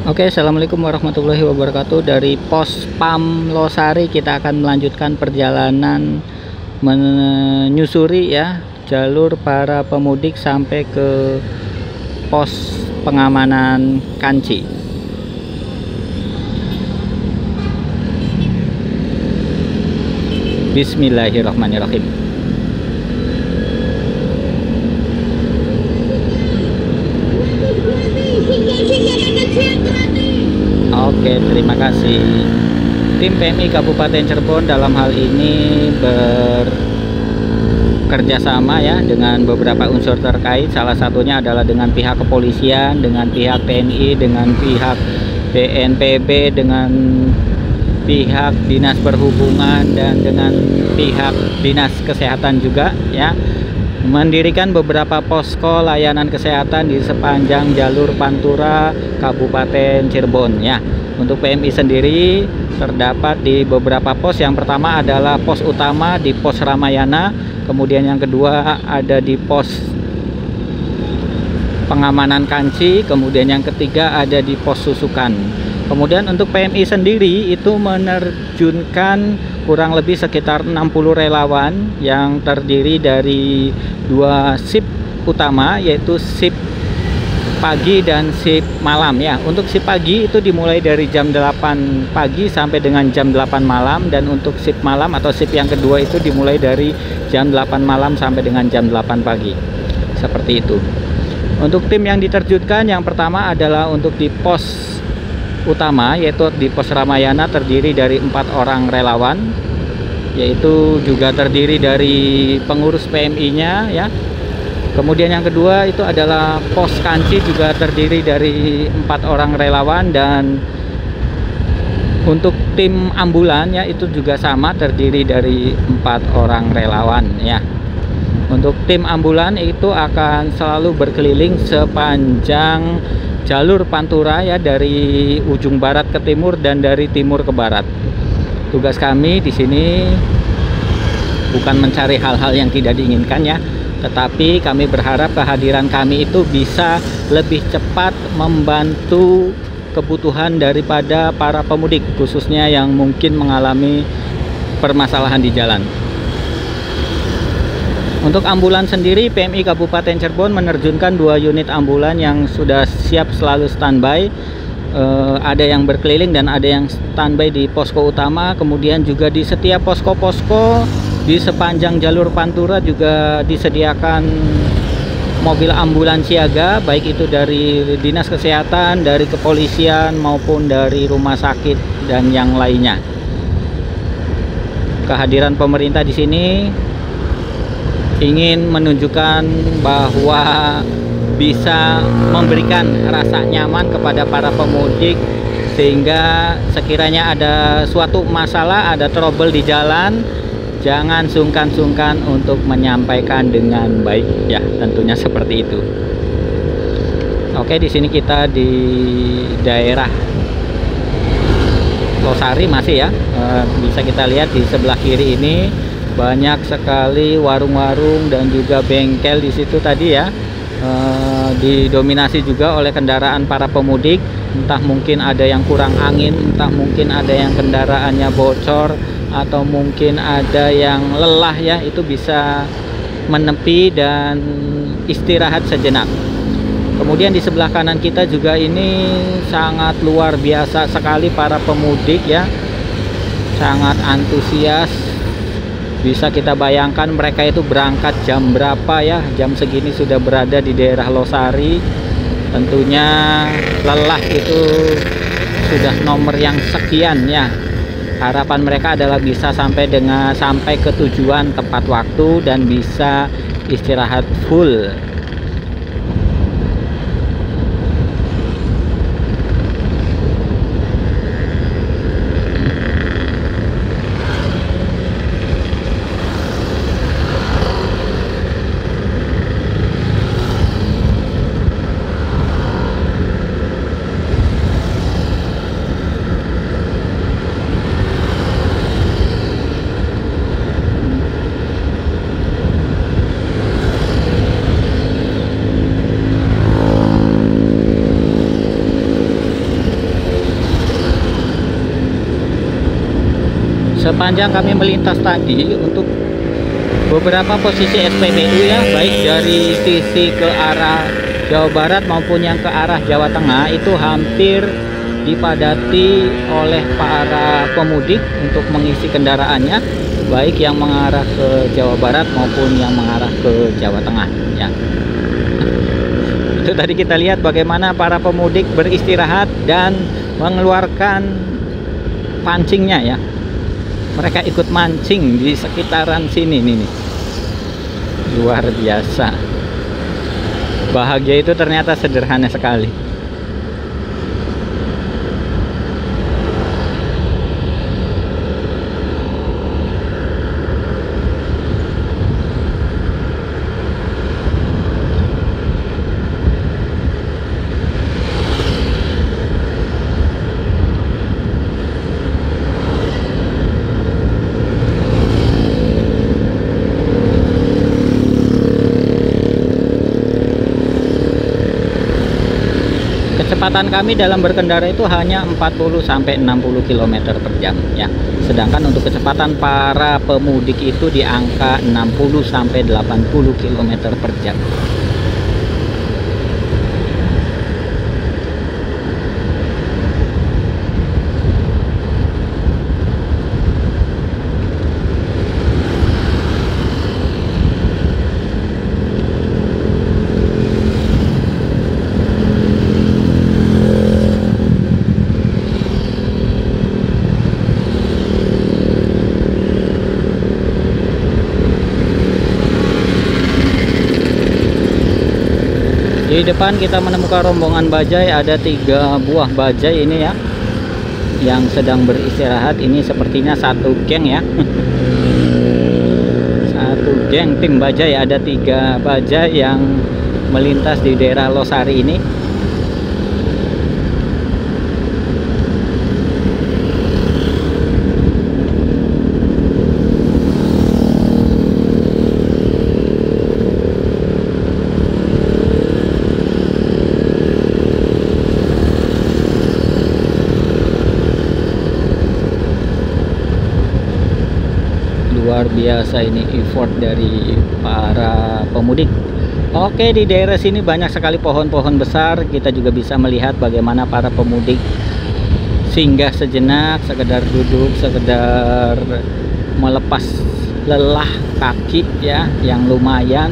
Oke, assalamualaikum warahmatullahi wabarakatuh. Dari pos PAM Losari kita akan melanjutkan perjalanan menyusuri ya jalur para pemudik sampai ke pos pengamanan Kanci. Bismillahirrahmanirrahim. Oke, terima kasih. Tim PMI Kabupaten Cirebon dalam hal ini bekerja sama ya dengan beberapa unsur terkait. Salah satunya adalah dengan pihak kepolisian, dengan pihak TNI, dengan pihak BNPB, dengan pihak Dinas Perhubungan, dan dengan pihak Dinas Kesehatan juga ya, mendirikan beberapa posko layanan kesehatan di sepanjang jalur Pantura Kabupaten Cirebon ya. Untuk PMI sendiri terdapat di beberapa pos. Yang pertama adalah pos utama di pos Ramayana, kemudian yang kedua ada di pos pengamanan Kanci, kemudian yang ketiga ada di pos Susukan. Kemudian untuk PMI sendiri itu menerjunkan kurang lebih sekitar 60 relawan yang terdiri dari dua shift utama, yaitu shift pagi dan shift malam ya. Untuk shift pagi itu dimulai dari jam 8 pagi sampai dengan jam 8 malam, dan untuk shift malam atau shift yang kedua itu dimulai dari jam 8 malam sampai dengan jam 8 pagi. Seperti itu. Untuk tim yang diterjunkan, yang pertama adalah untuk di pos utama, yaitu di pos Ramayana, terdiri dari 4 orang relawan, yaitu juga terdiri dari pengurus PMI-nya ya. Kemudian yang kedua itu adalah pos Kanci, juga terdiri dari 4 orang relawan, dan untuk tim ambulan ya itu juga sama, terdiri dari 4 orang relawan ya. Untuk tim ambulan itu akan selalu berkeliling sepanjang jalur Pantura ya, dari ujung barat ke timur dan dari timur ke barat. Tugas kami di sini bukan mencari hal-hal yang tidak diinginkan ya, tetapi kami berharap kehadiran kami itu bisa lebih cepat membantu kebutuhan daripada para pemudik, khususnya yang mungkin mengalami permasalahan di jalan. Untuk ambulan sendiri, PMI Kabupaten Cirebon menerjunkan 2 unit ambulan yang sudah siap selalu standby. Ada yang berkeliling dan ada yang standby di posko utama. Kemudian juga di setiap posko-posko di sepanjang jalur Pantura juga disediakan mobil ambulans siaga, baik itu dari Dinas Kesehatan, dari kepolisian, maupun dari rumah sakit dan yang lainnya. Kehadiran pemerintah di sini ingin menunjukkan bahwa bisa memberikan rasa nyaman kepada para pemudik, sehingga sekiranya ada suatu masalah, ada trouble di jalan, jangan sungkan-sungkan untuk menyampaikan dengan baik ya, tentunya seperti itu. Oke, di sini kita di daerah Losari masih ya. Bisa kita lihat di sebelah kiri ini banyak sekali warung-warung dan juga bengkel di situ tadi ya. Didominasi juga oleh kendaraan para pemudik. Entah mungkin ada yang kurang angin, entah mungkin ada yang kendaraannya bocor, atau mungkin ada yang lelah ya, itu bisa menepi dan istirahat sejenak. Kemudian di sebelah kanan kita juga ini sangat luar biasa sekali para pemudik ya, sangat antusias. Bisa kita bayangkan mereka itu berangkat jam berapa ya, jam segini sudah berada di daerah Losari. Tentunya lelah itu sudah nomor yang sekian ya. Harapan mereka adalah bisa sampai ke tujuan tepat waktu dan bisa istirahat full. Sepanjang kami melintas tadi untuk beberapa posisi SPBU ya, baik dari sisi ke arah Jawa Barat maupun yang ke arah Jawa Tengah, itu hampir dipadati oleh para pemudik untuk mengisi kendaraannya, baik yang mengarah ke Jawa Barat maupun yang mengarah ke Jawa Tengah ya. Itu tadi kita lihat bagaimana para pemudik beristirahat dan mengeluarkan pancingnya ya. Mereka ikut mancing di sekitaran sini nih. Luar biasa. Bahagia itu ternyata sederhana sekali. Kecepatan kami dalam berkendara itu hanya 40 sampai 60 km per jam ya. Sedangkan untuk kecepatan para pemudik itu di angka 60 sampai 80 km per jam. Di depan kita menemukan rombongan bajai, ada 3 buah bajai ini ya, yang sedang beristirahat. Ini sepertinya satu geng ya. Satu geng tim bajai, ada 3 bajai yang melintas di daerah Losari ini. Luar biasa ini effort dari para pemudik. Oke, di daerah sini banyak sekali pohon-pohon besar. Kita juga bisa melihat bagaimana para pemudik singgah sejenak, sekedar duduk, sekedar melepas lelah kaki ya, yang lumayan.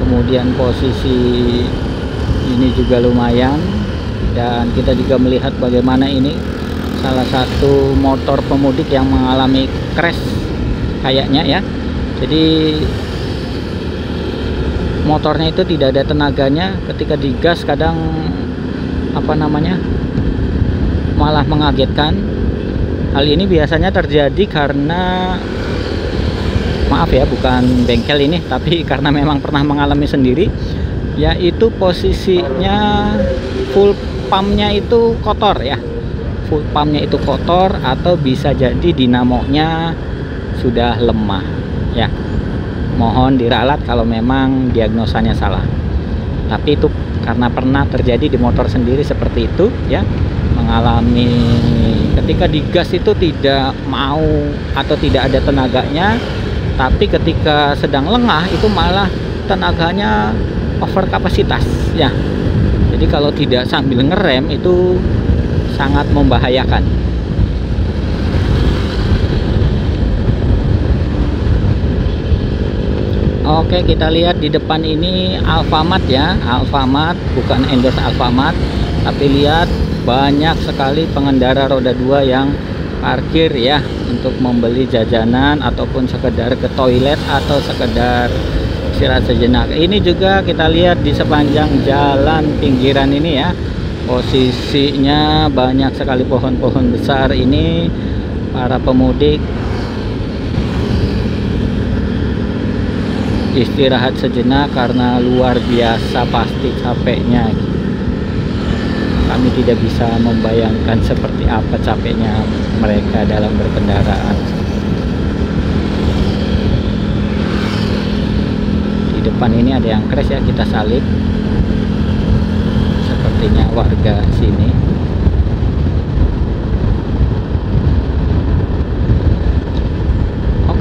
Kemudian posisi ini juga lumayan, dan kita juga melihat bagaimana ini salah satu motor pemudik yang mengalami crash kayaknya ya. Jadi motornya itu tidak ada tenaganya, ketika digas kadang malah mengagetkan. Hal ini biasanya terjadi karena, maaf ya, bukan bengkel ini, tapi karena memang pernah mengalami sendiri, yaitu posisinya full pumpnya itu kotor ya. Full pumpnya itu kotor, atau bisa jadi dinamonya sudah lemah ya. Mohon diralat kalau memang diagnosanya salah. Tapi itu karena pernah terjadi di motor sendiri seperti itu ya, mengalami ketika digas itu tidak mau atau tidak ada tenaganya, tapi ketika sedang lengah itu malah tenaganya over kapasitas ya. Jadi kalau tidak sambil ngerem itu sangat membahayakan. Oke, kita lihat di depan ini Alfamart ya. Alfamart, bukan endorse Alfamart, tapi lihat banyak sekali pengendara roda 2 yang parkir ya, untuk membeli jajanan ataupun sekedar ke toilet atau sekedar istirahat sejenak. Ini juga kita lihat di sepanjang jalan pinggiran ini ya, posisinya banyak sekali pohon-pohon besar ini. Para pemudik istirahat sejenak karena luar biasa pasti capeknya. Kami tidak bisa membayangkan seperti apa capeknya mereka dalam berkendaraan. Di depan ini ada yang crash ya, kita salib. Sepertinya warga sini.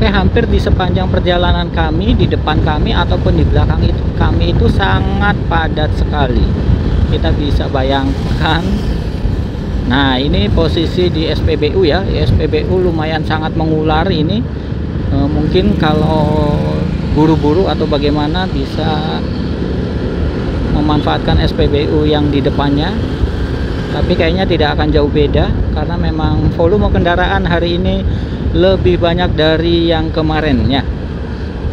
Oke, hampir di sepanjang perjalanan kami, di depan kami ataupun di belakang itu kami itu sangat padat sekali. Kita bisa bayangkan. Nah, ini posisi di SPBU ya. SPBU lumayan sangat mengular ini. Mungkin kalau buru-buru atau bagaimana bisa memanfaatkan SPBU yang di depannya. Tapi kayaknya tidak akan jauh beda karena memang volume kendaraan hari ini lebih banyak dari yang kemarin ya.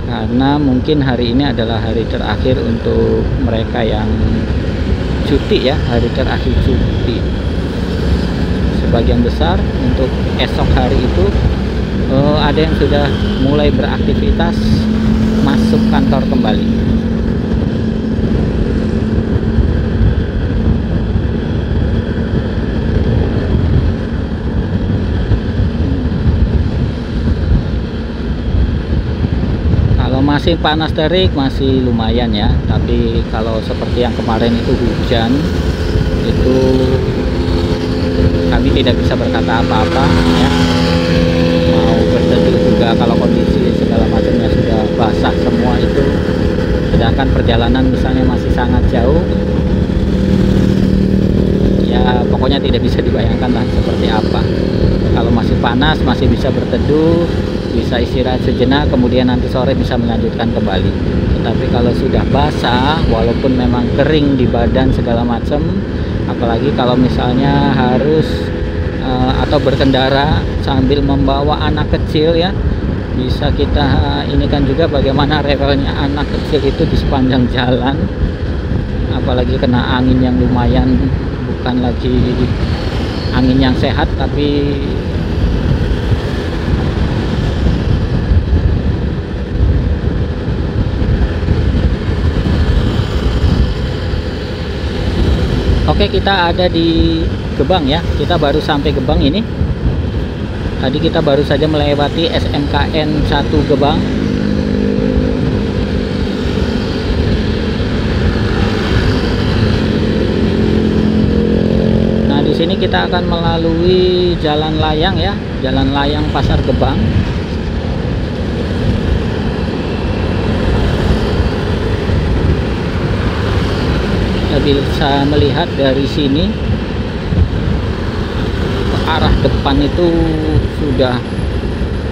Karena mungkin hari ini adalah hari terakhir untuk mereka yang cuti ya, hari terakhir cuti. Sebagian besar untuk esok hari itu ada yang sudah mulai beraktivitas masuk kantor kembali. Masih panas terik, masih lumayan ya. Tapi kalau seperti yang kemarin itu hujan, itu kami tidak bisa berkata apa-apa ya. Mau berteduh juga kalau kondisi segala macamnya sudah basah semua itu. Sedangkan perjalanan misalnya masih sangat jauh, ya pokoknya tidak bisa dibayangkan lah seperti apa. Kalau masih panas masih bisa berteduh, bisa istirahat sejenak, kemudian nanti sore bisa melanjutkan kembali. Tetapi kalau sudah basah, walaupun memang kering di badan segala macam, apalagi kalau misalnya harus atau berkendara sambil membawa anak kecil ya, bisa kita ini kan juga bagaimana rewelnya anak kecil itu di sepanjang jalan, apalagi kena angin yang lumayan, bukan lagi angin yang sehat tapi Oke, kita ada di Gebang ya. Kita baru sampai Gebang ini. Tadi kita baru saja melewati SMKN 1 Gebang. Nah, di sini kita akan melalui jalan layang ya, jalan layang Pasar Gebang. Bisa melihat dari sini ke arah depan itu sudah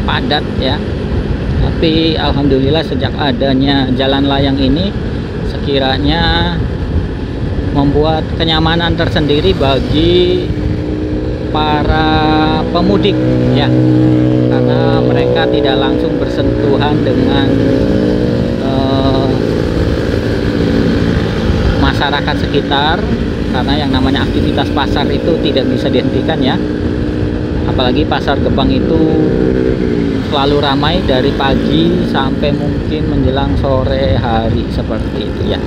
padat ya, tapi alhamdulillah sejak adanya jalan layang ini sekiranya membuat kenyamanan tersendiri bagi para pemudik ya, karena mereka tidak langsung bersentuhan dengan masyarakat sekitar, karena yang namanya aktivitas pasar itu tidak bisa dihentikan ya. Apalagi Pasar Gebang itu selalu ramai dari pagi sampai mungkin menjelang sore hari seperti itu ya.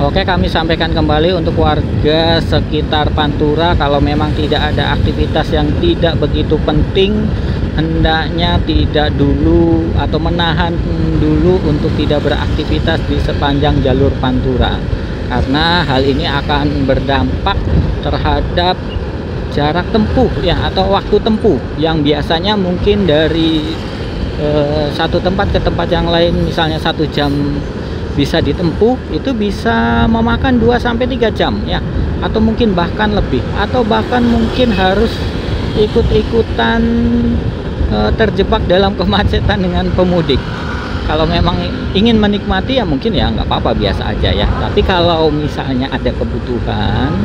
Oke, kami sampaikan kembali untuk warga sekitar Pantura, kalau memang tidak ada aktivitas yang tidak begitu penting, hendaknya tidak dulu atau menahan dulu untuk tidak beraktivitas di sepanjang jalur Pantura, karena hal ini akan berdampak terhadap jarak tempuh ya, atau waktu tempuh yang biasanya mungkin dari satu tempat ke tempat yang lain misalnya 1 jam bisa ditempuh, itu bisa memakan 2-3 jam ya, atau mungkin bahkan lebih, atau bahkan mungkin harus ikut-ikutan terjebak dalam kemacetan dengan pemudik. Kalau memang ingin menikmati ya mungkin ya nggak apa-apa, biasa aja ya. Tapi kalau misalnya ada kebutuhan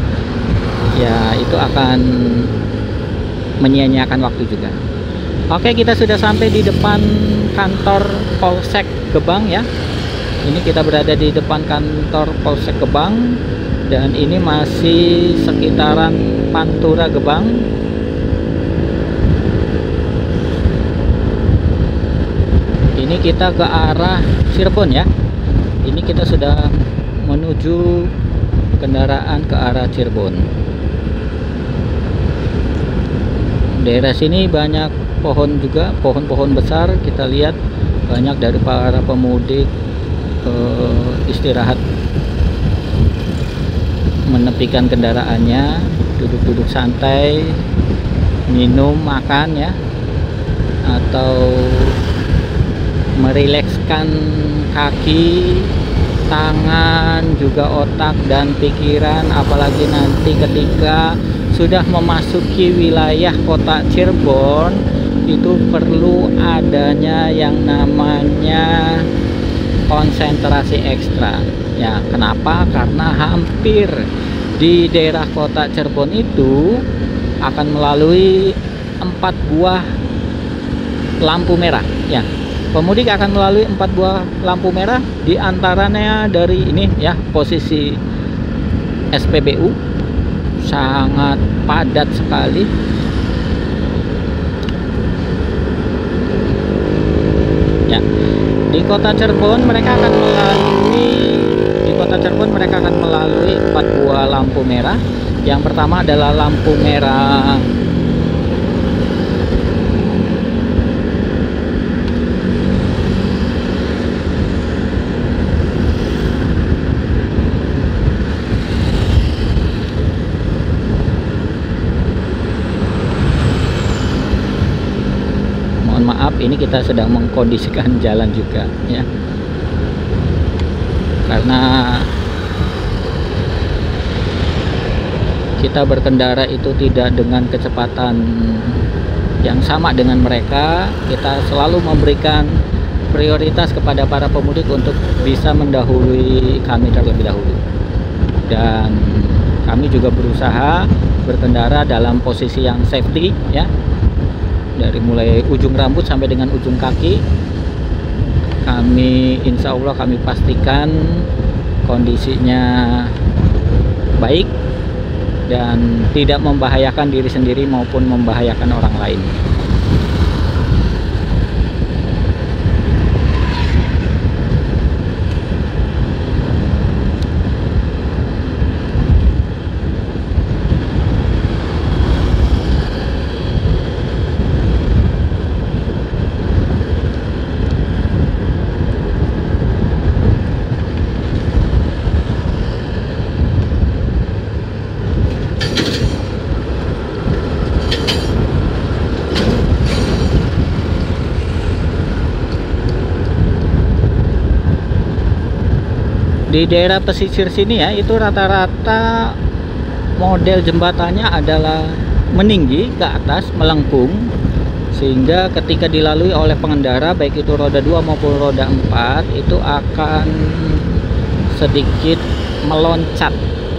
ya itu akan menyia-nyiakan waktu juga. Oke, kita sudah sampai di depan kantor Polsek Gebang ya. Ini kita berada di depan kantor Polsek Gebang, dan ini masih sekitaran Pantura Gebang. Ini kita ke arah Cirebon ya. Ini kita sudah menuju kendaraan ke arah Cirebon. Daerah sini banyak pohon juga, pohon-pohon besar. Kita lihat banyak dari para pemudik istirahat, menepikan kendaraannya duduk-duduk santai, minum, makan ya, atau merilekskan kaki, tangan, juga otak dan pikiran. Apalagi nanti ketika sudah memasuki wilayah kota Cirebon, itu perlu adanya yang namanya konsentrasi ekstra ya. Kenapa? Karena hampir di daerah kota Cirebon itu akan melalui 4 buah lampu merah ya. Pemudik akan melalui 4 buah lampu merah, diantaranya dari ini ya, posisi SPBU sangat padat sekali ya. Di kota Cirebon mereka akan melalui 4 buah lampu merah. Yang pertama adalah lampu merah maaf, ini kita sedang mengkondisikan jalan juga ya, karena kita berkendara itu tidak dengan kecepatan yang sama dengan mereka. Kita selalu memberikan prioritas kepada para pemudik untuk bisa mendahului kami terlebih dahulu, dan kami juga berusaha berkendara dalam posisi yang safety ya, dari mulai ujung rambut sampai dengan ujung kaki. Kami insya Allah kami pastikan kondisinya baik dan tidak membahayakan diri sendiri maupun membahayakan orang lain. Di daerah pesisir sini ya, itu rata-rata model jembatannya adalah meninggi ke atas, melengkung, sehingga ketika dilalui oleh pengendara baik itu roda 2 maupun roda 4 itu akan sedikit meloncat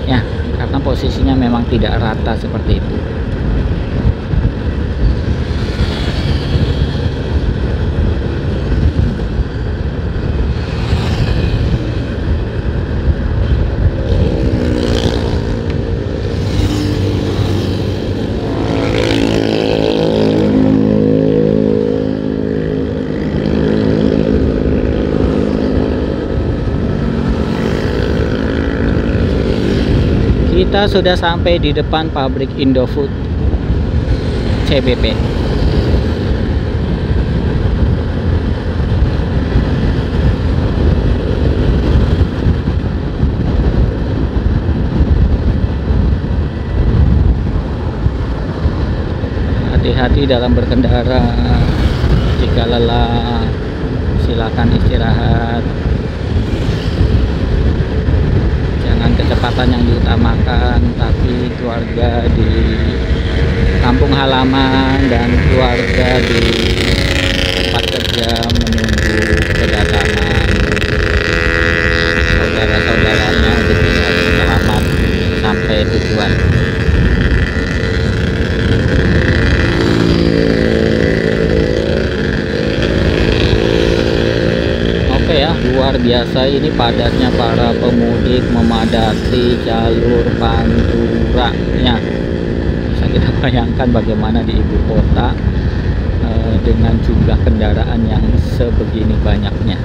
ya, karena posisinya memang tidak rata seperti itu. Kita sudah sampai di depan pabrik Indofood CBP. Hati-hati dalam berkendara. Jika lelah, silakan istirahat. Kecepatan yang diutamakan, tapi keluarga di kampung halaman dan keluarga di tempat kerja menunggu kedatangan saudara-saudaranya untuk bisa selamat sampai tujuan. Luar biasa ini padatnya para pemudik memadati jalur Pantura ya. Bisa kita bayangkan bagaimana di ibu kota dengan jumlah kendaraan yang sebegini banyaknya.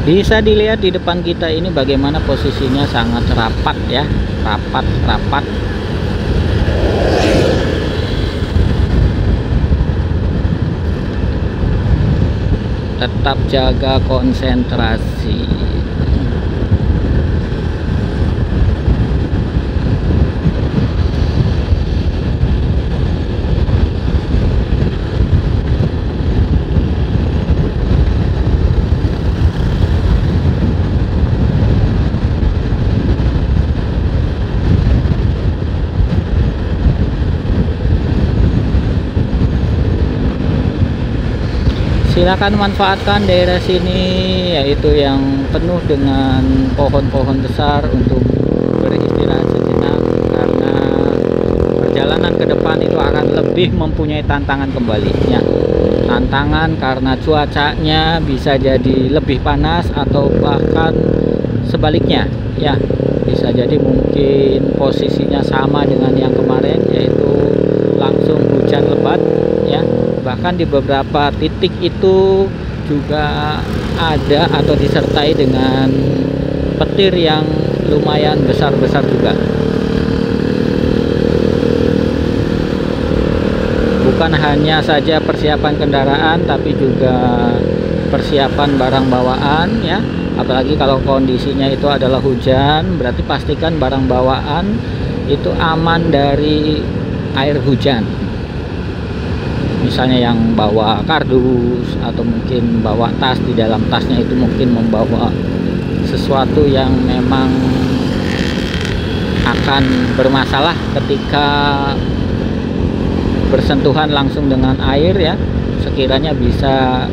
Bisa dilihat di depan kita ini bagaimana posisinya sangat rapat ya, rapat. Tetap jaga konsentrasi. Silakan manfaatkan daerah sini, yaitu yang penuh dengan pohon-pohon besar untuk beristirahat sejenak, karena perjalanan ke depan itu akan lebih mempunyai tantangan kembali ya. Tantangan karena cuacanya bisa jadi lebih panas atau bahkan sebaliknya ya. Bisa jadi mungkin posisinya sama dengan yang kemarin, yaitu langsung hujan lebat ya. Bahkan di beberapa titik itu juga ada atau disertai dengan petir yang lumayan besar-besar juga. Bukan hanya saja persiapan kendaraan, tapi juga persiapan barang bawaan ya. Apalagi kalau kondisinya itu adalah hujan, berarti pastikan barang bawaan itu aman dari air hujan. Misalnya yang bawa kardus atau mungkin bawa tas, di dalam tasnya itu mungkin membawa sesuatu yang memang akan bermasalah ketika bersentuhan langsung dengan air ya, sekiranya bisa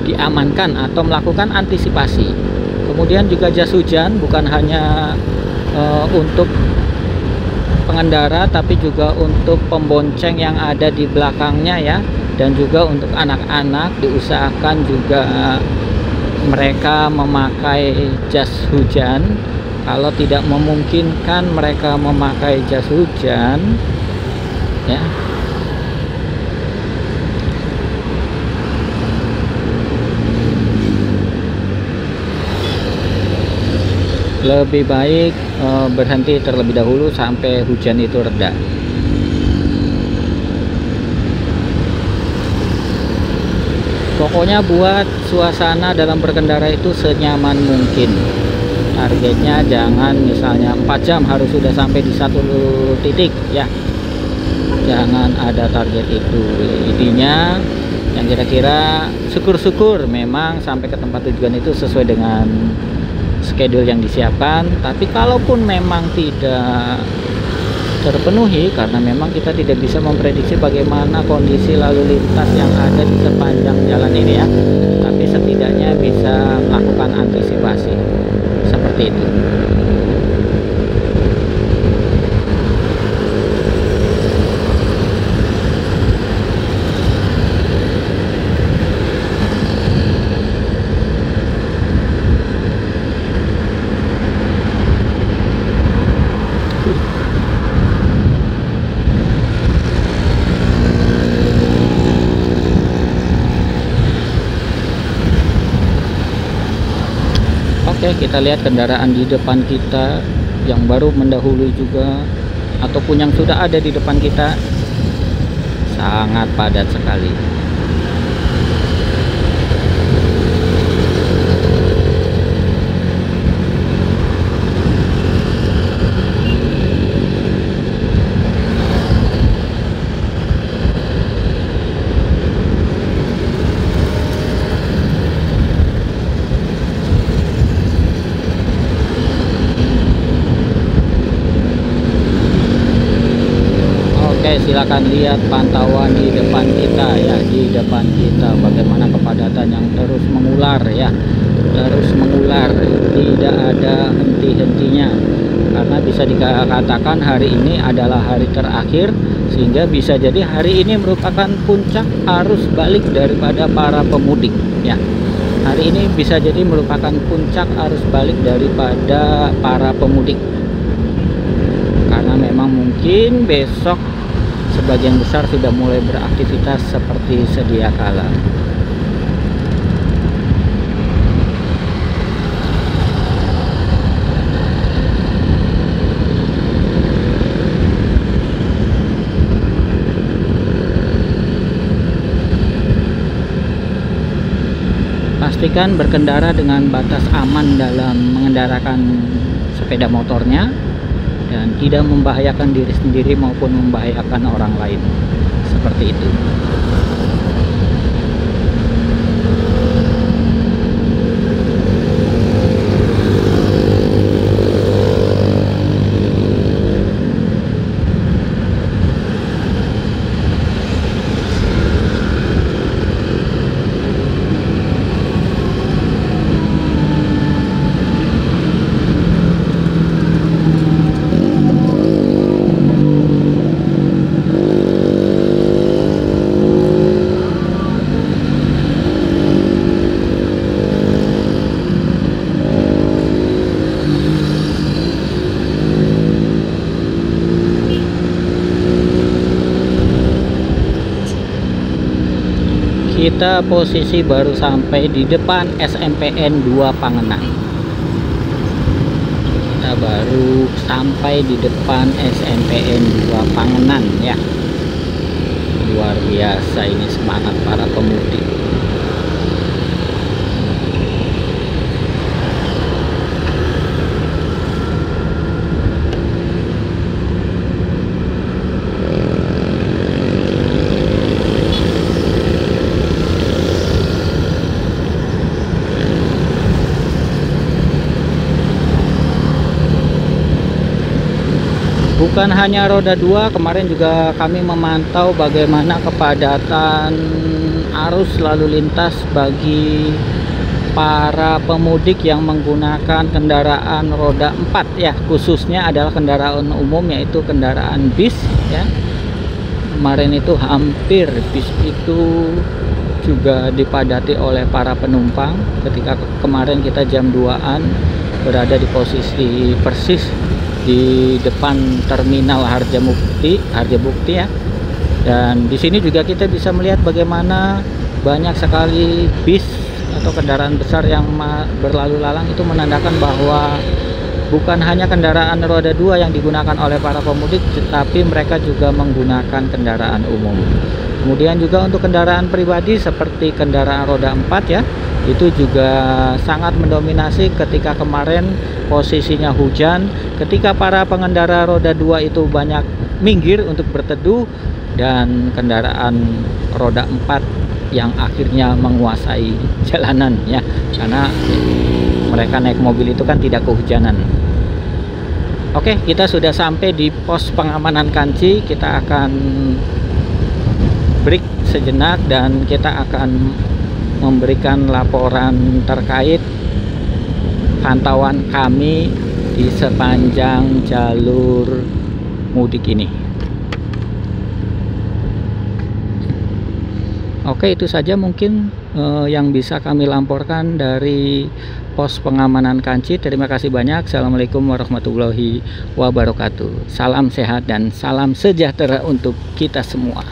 diamankan atau melakukan antisipasi. Kemudian juga jas hujan bukan hanya untuk pengendara, tapi juga untuk pembonceng yang ada di belakangnya ya, dan juga untuk anak-anak diusahakan juga mereka memakai jas hujan. Kalau tidak memungkinkan mereka memakai jas hujan ya, lebih baik berhenti terlebih dahulu sampai hujan itu reda. Pokoknya buat suasana dalam berkendara itu senyaman mungkin. Targetnya jangan misalnya 4 jam harus sudah sampai di satu titik ya. Jangan ada target itu. Intinya yang kira-kira syukur-syukur memang sampai ke tempat tujuan itu sesuai dengan schedule yang disiapkan. Tapi kalaupun memang tidak terpenuhi, karena memang kita tidak bisa memprediksi bagaimana kondisi lalu lintas yang ada di sepanjang jalan ini ya, tapi setidaknya bisa melakukan antisipasi seperti itu. Oke, kita lihat kendaraan di depan kita yang baru mendahului juga ataupun yang sudah ada di depan kita sangat padat sekali. Silakan lihat pantauan di depan kita ya, di depan kita bagaimana kepadatan yang terus mengular ya, terus mengular, tidak ada henti-hentinya. Karena bisa dikatakan hari ini adalah hari terakhir, sehingga bisa jadi hari ini merupakan puncak arus balik daripada para pemudik ya. Hari ini bisa jadi merupakan puncak arus balik daripada para pemudik, karena memang mungkin besok sebagian besar sudah mulai beraktivitas seperti sedia kala. Pastikan berkendara dengan batas aman dalam mengendarakan sepeda motornya dan tidak membahayakan diri sendiri maupun membahayakan orang lain. Seperti itu. Kita posisi baru sampai di depan SMPN 2 Pangenan. Kita baru sampai di depan SMPN 2 Pangenan ya. Luar biasa ini semangat para pemudik. Bukan hanya roda 2, kemarin juga kami memantau bagaimana kepadatan arus lalu lintas bagi para pemudik yang menggunakan kendaraan roda 4 ya, khususnya adalah kendaraan umum yaitu kendaraan bis ya. Kemarin itu hampir bis itu juga dipadati oleh para penumpang ketika kemarin kita jam 2-an berada di posisi persis di depan terminal Harjamukti ya. Dan di sini juga kita bisa melihat bagaimana banyak sekali bis atau kendaraan besar yang berlalu lalang. Itu menandakan bahwa bukan hanya kendaraan roda 2 yang digunakan oleh para pemudik, tetapi mereka juga menggunakan kendaraan umum. Kemudian juga untuk kendaraan pribadi seperti kendaraan roda 4 ya, itu juga sangat mendominasi ketika kemarin posisinya hujan, ketika para pengendara roda 2 itu banyak minggir untuk berteduh, dan kendaraan roda 4 yang akhirnya menguasai jalanan ya, karena mereka naik mobil itu kan tidak kehujanan. Oke, kita sudah sampai di pos pengamanan Kanci. Kita akan break sejenak dan kita akan memberikan laporan terkait pantauan kami di sepanjang jalur mudik ini. Oke, itu saja mungkin yang bisa kami laporkan dari pos pengamanan Kanci. Terima kasih banyak. Assalamualaikum warahmatullahi wabarakatuh. Salam sehat dan salam sejahtera untuk kita semua.